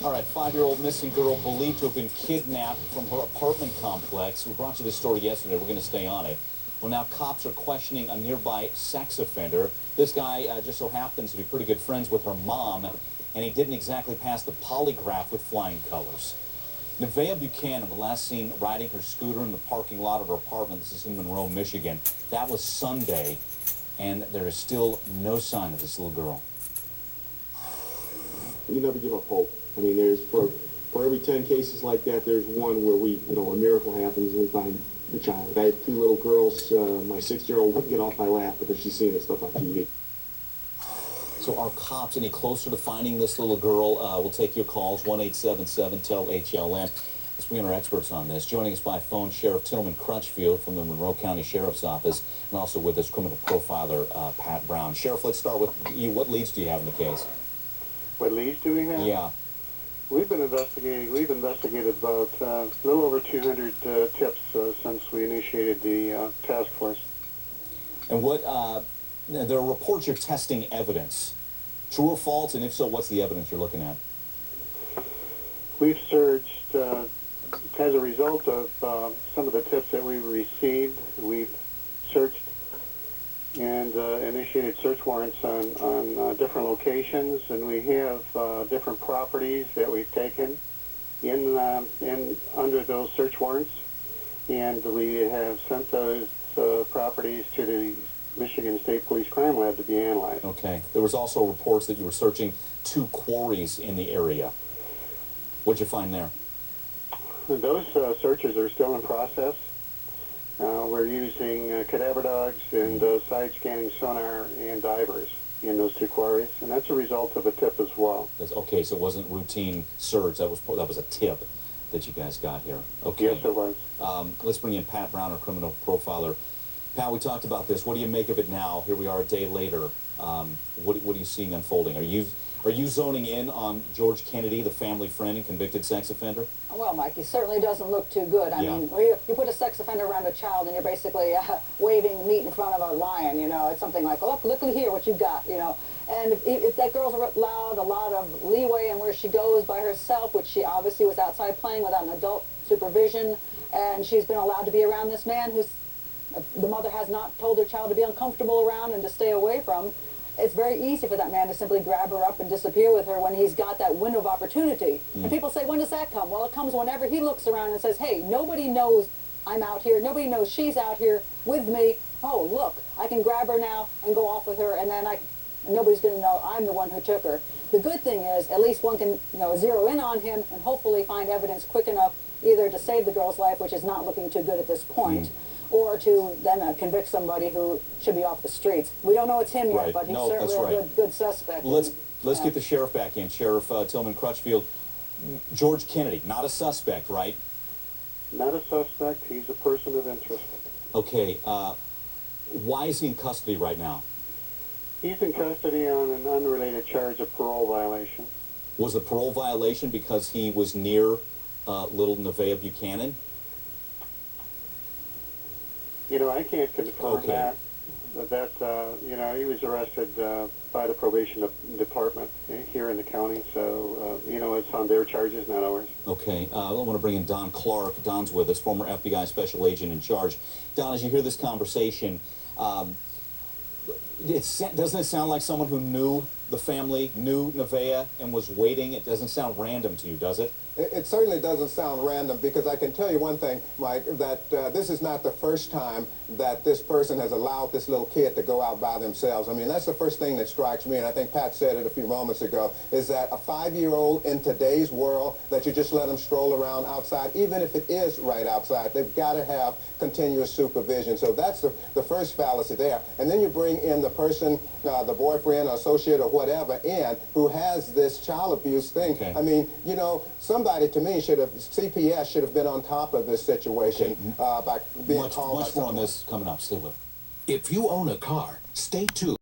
All right, 5-year-old missing girl believed to have been kidnapped from her apartment complex. We brought you this story yesterday. We're going to stay on it. Well, now cops are questioning a nearby sex offender. This guy just so happens to be pretty good friends with her mom, and he didn't exactly pass the polygraph with flying colors. Nevaeh Buchanan was last seen riding her scooter in the parking lot of her apartment. This is in Monroe, Michigan. That was Sunday, and there is still no sign of this little girl. You never give up hope. I mean, there's for every 10 cases like that, there's one where a miracle happens and we find the child. I had 2 little girls. My 6-year-old wouldn't get off my lap because she's seeing this stuff on TV. So are cops any closer to finding this little girl? We'll take your calls, 1-877-TEL-HLN. Let's bring in our experts on this. Joining us by phone, Sheriff Tillman Crutchfield from the Monroe County Sheriff's Office, and also with us, criminal profiler Pat Brown. Sheriff, let's start with you. What leads do you have in the case? What leads do we have? Yeah. We've investigated about a little over 200 tips since we initiated the task force. And what, there are reports you're testing evidence. True or false? And if so, what's the evidence you're looking at? We've searched, as a result of some of the tips that we received, we've searched and initiated search warrants on different locations, and we have different properties that we've taken in under those search warrants, and we have sent those properties to the Michigan State Police Crime Lab to be analyzed. Okay. There was also reports that you were searching 2 quarries in the area. What'd you find there? Those searches are still in process. We're using cadaver dogs and side-scanning sonar and divers in those 2 quarries, and that's a result of a tip as well. Okay, so it wasn't routine search. That was a tip that you guys got here. Okay. Yes, it was. Let's bring in Pat Brown, our criminal profiler. Pat, we talked about this. What do you make of it now? Here we are a day later. What are you seeing unfolding? Are you zoning in on George Kennedy, the family friend and convicted sex offender? Well, Mike, he certainly doesn't look too good. I mean, you put a sex offender around a child and you're basically waving meat in front of a lion, you know. It's something like, oh, look here what you've got, you know. And if that girl's allowed a lot of leeway in where she goes by herself, which she obviously was outside playing without an adult supervision, and she's been allowed to be around this man who's the mother has not told her child to be uncomfortable around and to stay away from, it's very easy for that man to simply grab her up and disappear with her when he's got that window of opportunity. And people say, when does that come? Well, it comes whenever he looks around and says, hey, nobody knows I'm out here. Nobody knows she's out here with me. Oh, look, I can grab her now and go off with her, and then nobody's going to know I'm the one who took her. The good thing is, at least one can zero in on him and hopefully find evidence quick enough either to save the girl's life, which is not looking too good at this point, or to then convict somebody who should be off the streets. We don't know it's him yet, but he's certainly a good suspect. Let's get the sheriff back in. Sheriff Tillman Crutchfield. George Kennedy, not a suspect, right? Not a suspect. He's a person of interest. Okay. Why is he in custody right now? He's in custody on an unrelated charge of parole violation. Was the parole violation because he was near little Nevaeh Buchanan? You know, I can't confirm that. He was arrested by the probation department here in the county, so, it's on their charges, not ours. Okay. I want to bring in Don Clark. Don's with us, former FBI special agent in charge. Don, as you hear this conversation, doesn't it sound like someone who knew the family, knew Nevaeh, and was waiting? It doesn't sound random to you, does it? It certainly doesn't sound random, because I can tell you one thing, Mike, that this is not the first time that this person has allowed this little kid to go out by themselves. I mean, that's the first thing that strikes me, and I think Pat said it a few moments ago, is that a 5-year-old in today's world, that you just let them stroll around outside, even if it is right outside, they've got to have continuous supervision. So that's the first fallacy there. And then you bring in the person, the boyfriend, associate, or whatever, in, who has this child abuse thing. Okay. I mean, somebody, to me, CPS should have been on top of this situation by being called. Much more on this coming up. Stay with us. If you own a car, stay tuned.